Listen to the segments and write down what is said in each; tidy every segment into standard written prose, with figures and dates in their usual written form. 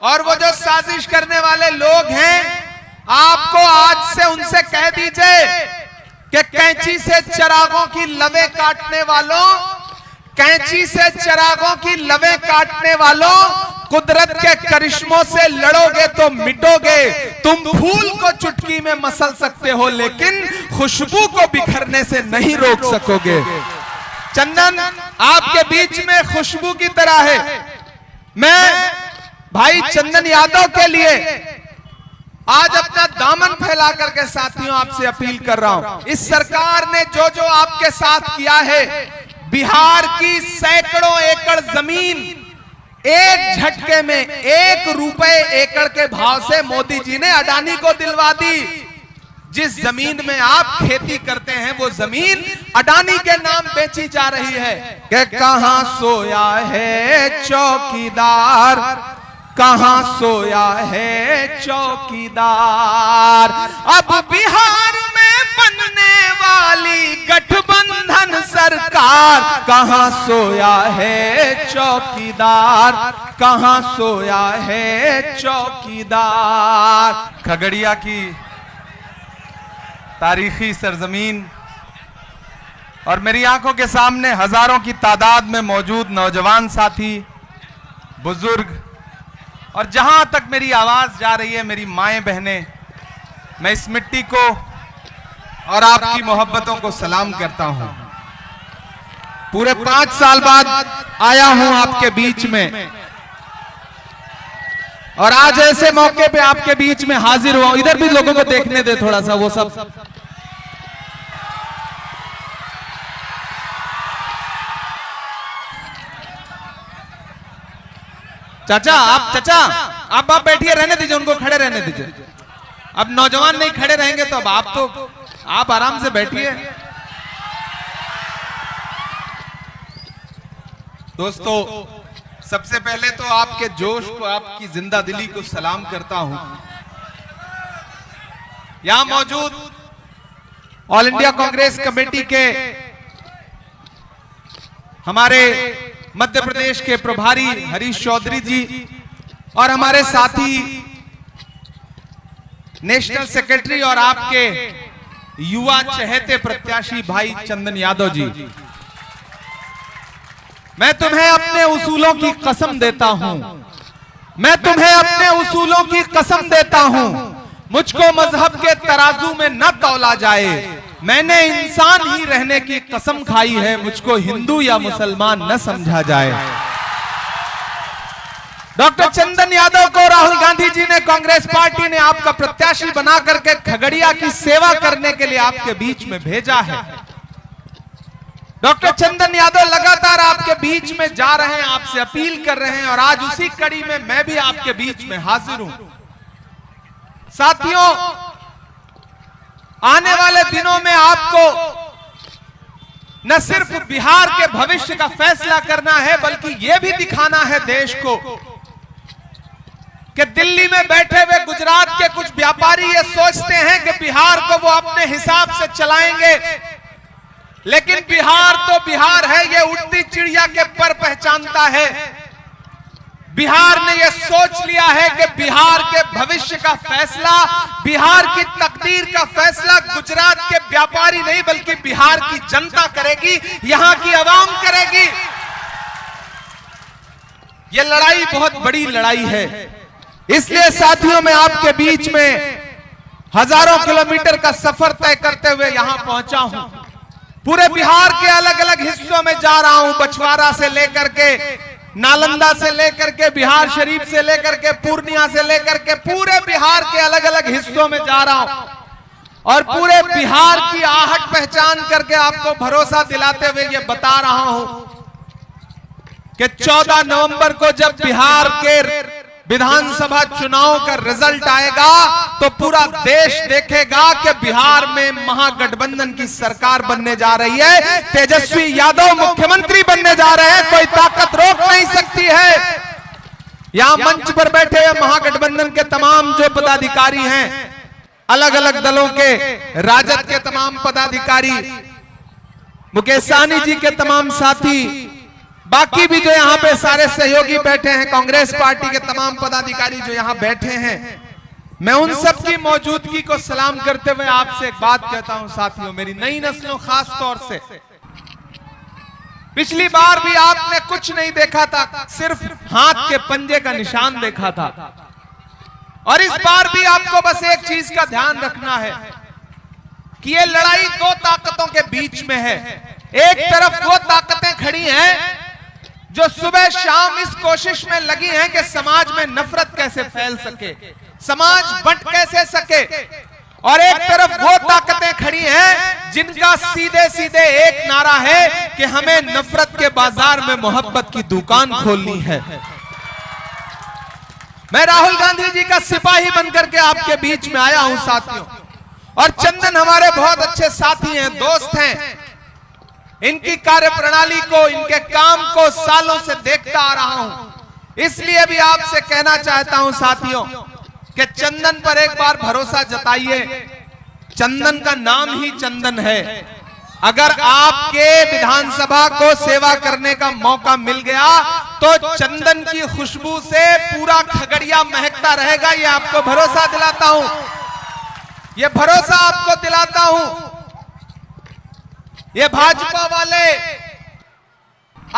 और वो जो साजिश करने वाले लोग हैं, आपको आज से उनसे कह दीजिए कि कैंची से चिरागों की लवें काटने वालों, कैंची से चिरागों की लवें काटने वालों, कुदरत के करिश्मों से लड़ोगे तो मिटोगे। तुम फूल को चुटकी में मसल सकते हो, लेकिन खुशबू को बिखरने से नहीं रोक सकोगे। चंदन आपके बीच में खुशबू की तरह है। मैं भाई चंदन यादव के लिए आज अपना दामन फैला करके साथियों आपसे अपील कर रहा हूं। इस सरकार ने जो जो आपके साथ किया है, बिहार की सैकड़ों एकड़ जमीन एक झटके में 1 रुपए एकड़ के भाव से मोदी जी ने अडानी को दिलवा दी। जिस जमीन में आप खेती करते हैं वो जमीन अडानी के नाम बेची जा रही है। कि कहां सोया है चौकीदार, कहां सोया है चौकीदार। अब बिहार में बनने वाली गठबंधन सरकार, कहां सोया है चौकीदार, कहां सोया है चौकीदार। खगड़िया की तारीखी सरजमीन और मेरी आंखों के सामने हजारों की तादाद में मौजूद नौजवान साथी, बुजुर्ग और जहां तक मेरी आवाज जा रही है, मेरी माएं बहनें, मैं इस मिट्टी को और आपकी मोहब्बतों को सलाम करता हूं। पूरे 5 साल बाद आया हूं आपके बीच में और आज ऐसे मौके पे आपके बीच में हाजिर हुआ। इधर भी लोगों को देखने दे थोड़ा सा, वो सब चाचा आप बैठिए, रहने दीजिए उनको, खड़े रहने दीजिए। अब नौजवान नहीं खड़े रहेंगे तो अब आप आराम से बैठिए। दोस्तों, सबसे पहले तो आपके जोश को, आपकी जिंदा दिली को सलाम करता हूं। यहां मौजूद ऑल इंडिया कांग्रेस कमेटी के हमारे मध्य प्रदेश के प्रभारी हरीश चौधरी जी और हमारे साथी नेशनल सेक्रेटरी और आपके युवा चहेते प्रत्याशी भाई चंदन यादव जी, मैं तुम्हें अपने उसूलों की कसम देता हूं, मैं तुम्हें अपने उसूलों की कसम देता हूं। मुझको मजहब के तराजू में न तौला जाए, मैंने इंसान ही रहने की कसम खाई है, मुझको हिंदू या मुसलमान न समझा जाए। डॉक्टर चंदन यादव को राहुल गांधी जी ने, कांग्रेस पार्टी ने आपका प्रत्याशी बना करके खगड़िया की सेवा करने के लिए आपके बीच में भेजा है। डॉक्टर चंदन यादव लगातार आपके बीच में जा रहे हैं, आपसे अपील कर रहे हैं और आज उसी कड़ी में मैं भी आपके बीच में हाजिर हूं। साथियों, आने वाले दिनों में आपको न सिर्फ बिहार के भविष्य का फैसला करना है, बल्कि यह भी दिखाना है देश को कि दिल्ली में बैठे हुए गुजरात के कुछ व्यापारी ये सोचते हैं कि बिहार को वो अपने हिसाब से चलाएंगे, लेकिन बिहार तो बिहार है, ये उड़ती चिड़िया के पर पहचानता है। बिहार ने यह सोच लिया है कि बिहार के भविष्य का फैसला, बिहार की तकदीर का फैसला गुजरात के व्यापारी नहीं बल्कि बिहार की जनता करेगी, यहां की आवाम करेगी। यह लड़ाई बहुत बड़ी लड़ाई है। इसलिए साथियों, मैं आपके बीच में हजारों किलोमीटर का सफर तय करते हुए यहां पहुंचा हूं। पूरे बिहार के अलग अलग हिस्सों में जा रहा हूं, बछवाड़ा से लेकर के, नालंदा से लेकर के, बिहार शरीफ से लेकर के, पूर्णिया से लेकर के, पूरे बिहार के अलग अलग हिस्सों में जा रहा हूं और पूरे बिहार की आहट पहचान करके आपको भरोसा दिलाते हुए ये बता रहा हूं कि 14 नवंबर को जब बिहार के विधानसभा चुनाव का रिजल्ट आएगा तो पूरा देश देखेगा कि बिहार में महागठबंधन की सरकार बनने जा रही है, तेजस्वी यादव मुख्यमंत्री बनने जा रहे हैं, कोई ताकत रोक नहीं सकती है। यहां मंच पर बैठे हुए महागठबंधन के तमाम जो पदाधिकारी हैं, अलग अलग दलों के, राजद के तमाम पदाधिकारी, मुकेश सहनी जी के तमाम साथी, बाकी भी जो यहाँ पे सारे सहयोगी बैठे हैं, कांग्रेस पार्टी के तमाम पदाधिकारी जो यहाँ बैठे हैं, मैं उन सब की मौजूदगी को सलाम करते हुए आपसे एक बात कहता हूं साथियों, मेरी नई नस्लों खास तौर से, पिछली बार भी आपने कुछ नहीं देखा था, सिर्फ हाथ के पंजे का निशान देखा था। और इस बार भी आपको बस एक चीज का ध्यान रखना है कि ये लड़ाई दो ताकतों के बीच में है। एक तरफ वो ताकतें खड़ी हैं जो सुबह शाम इस कोशिश में लगी हैं कि समाज में नफरत कैसे फैल सके, समाज बंट कैसे सके, और एक तरफ वो ताकतें खड़ी हैं जिनका सीधे सीधे एक नारा है कि हमें नफरत के बाजार में मोहब्बत की दुकान खोलनी है। मैं राहुल गांधी जी का सिपाही बनकर के आपके बीच में आया हूं साथियों, और चंदन हमारे बहुत अच्छे साथी हैं, दोस्त हैं। इनकी कार्यप्रणाली को, इनके काम को सालों से देखता आ रहा हूं, इसलिए भी आपसे कहना चाहता हूं साथियों कि चंदन पर एक बार भरोसा जताइए। चंदन का नाम ही चंदन है। अगर आपके विधानसभा को सेवा करने का मौका मिल गया तो चंदन की खुशबू से पूरा खगड़िया महकता रहेगा, ये आपको भरोसा दिलाता हूं, ये भरोसा आपको दिलाता हूं। ये भाजपा वाले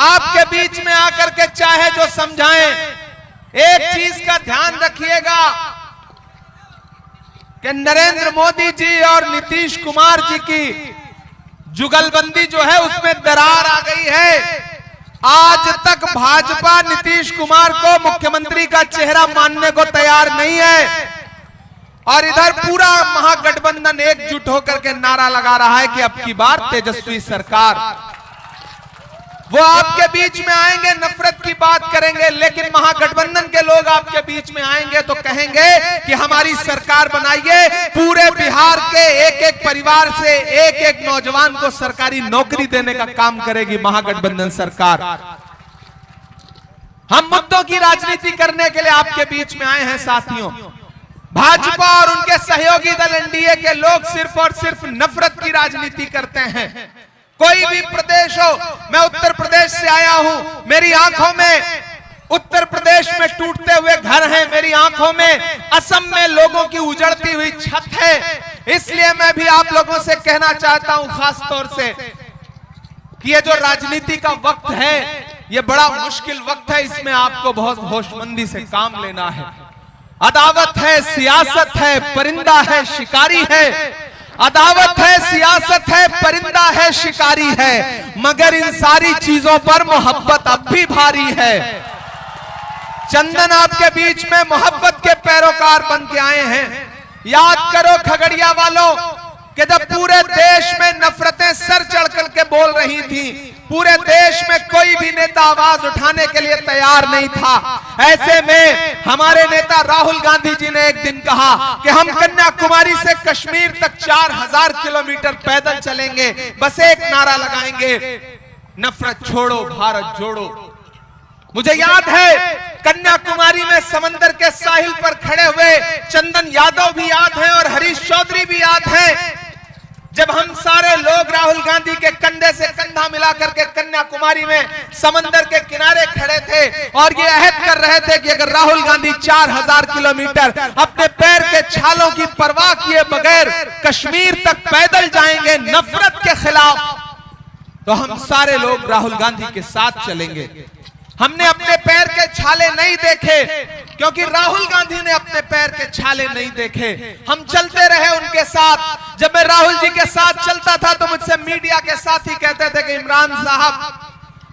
आपके बीच में आकर के चाहे जो समझाएं, एक चीज का ध्यान रखिएगा कि नरेंद्र मोदी जी और नीतीश कुमार जी की जुगलबंदी जो है उसमें दरार आ गई है। आज तक भाजपा नीतीश कुमार को मुख्यमंत्री का चेहरा मानने को तैयार नहीं है, और इधर पूरा महागठबंधन एकजुट होकर के नारा लगा रहा है कि अब की बार तेजस्वी सरकार। वो आपके बीच में आएंगे, नफरत की बात करेंगे, लेकिन महागठबंधन के लोग आपके बीच में आएंगे तो कहेंगे कि हमारी सरकार बनाइए, पूरे बिहार के एक एक परिवार से एक एक नौजवान को सरकारी नौकरी देने का काम करेगी महागठबंधन सरकार। हम मुद्दों की राजनीति करने के लिए आपके बीच में आए हैं साथियों। भाजपा और उनके सहयोगी दल एनडीए के लोग सिर्फ और सिर्फ नफरत की राजनीति करते हैं। कोई भी प्रदेश हो, मैं उत्तर प्रदेश से आया हूं, मेरी आंखों में उत्तर प्रदेश में टूटते हुए घर हैं, मेरी आंखों में असम में लोगों की उजड़ती हुई छत है। इसलिए मैं भी आप लोगों से कहना चाहता हूं खास तौर से कि ये जो राजनीति का वक्त है, ये बड़ा मुश्किल वक्त है, इसमें आपको बहुत होशमंदी से काम लेना है। अदावत है, सियासत है, परिंदा है, शिकारी है। अदावत है, सियासत है, परिंदा है, शिकारी है, मगर इन सारी चीजों पर मोहब्बत अब भी भारी है। चंदन आपके बीच में मोहब्बत के पैरोकार बन के आए हैं। याद करो खगड़िया वालों कि जब पूरे देश में नफरतें सर चढ़ करके बोल रही थी, पूरे देश में कोई भी नेता आवाज उठाने के लिए तैयार नहीं था, ऐसे में हमारे नेता राहुल गांधी जी ने एक दिन कहा कि हम कन्याकुमारी से कश्मीर तक 4000 किलोमीटर पैदल चलेंगे, बस एक नारा लगाएंगे, नफरत छोड़ो भारत जोड़ो। मुझे याद है कन्याकुमारी में समंदर के साहिल पर खड़े हुए चंदन यादव भी याद हैं और हरीश चौधरी भी याद हैं, जब हम सारे लोग राहुल गांधी के कंधे से कंधा मिलाकर के कन्याकुमारी में समंदर के किनारे खड़े थे और ये अहद कर रहे थे कि अगर राहुल गांधी 4000 किलोमीटर अपने पैर के छालों की परवाह किए बगैर कश्मीर तक पैदल जाएंगे नफरत के खिलाफ, तो हम सारे लोग राहुल गांधी के साथ चलेंगे। हमने अपने पैर के छाले नहीं देखे, क्योंकि राहुल गांधी ने अपने पैर के छाले नहीं देखे। हम चलते रहे उनके साथ। जब मैं राहुल जी के साथ चलता था तो मुझसे मीडिया के साथी कहते थे कि इमरान साहब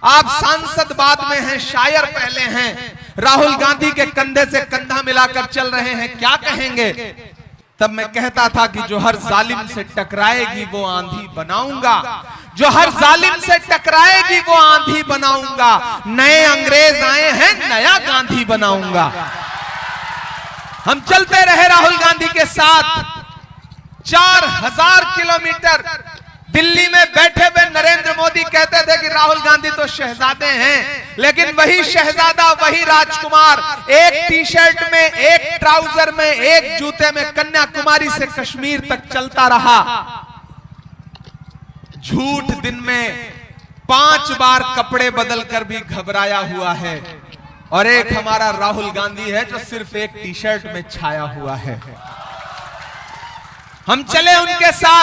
आप सांसद बाद में हैं, शायर पहले हैं, राहुल गांधी के कंधे से कंधा मिलाकर चल रहे हैं, क्या कहेंगे? तब मैं कहता था कि जो हर जालिम से टकराएगी वो आंधी बनाऊंगा, जो हर जालिम से टकराएगी वो आंधी बनाऊंगा, नए अंग्रेज आए हैं नया गांधी बनाऊंगा। हम चलते रहे राहुल गांधी के साथ 4000 किलोमीटर। दिल्ली में बैठे हुए नरेंद्र मोदी कहते थे कि राहुल गांधी तो शहजादे हैं, लेकिन वही शहजादा, वही राजकुमार एक टी शर्ट में, एक ट्राउजर में, एक जूते में कन्याकुमारी से कश्मीर तक चलता रहा। झूठ दिन में 5 बार कपड़े बदलकर भी घबराया हुआ है, और एक हमारा राहुल गांधी है जो सिर्फ एक टी शर्ट में छाया हुआ है। हम चले उनके साथ।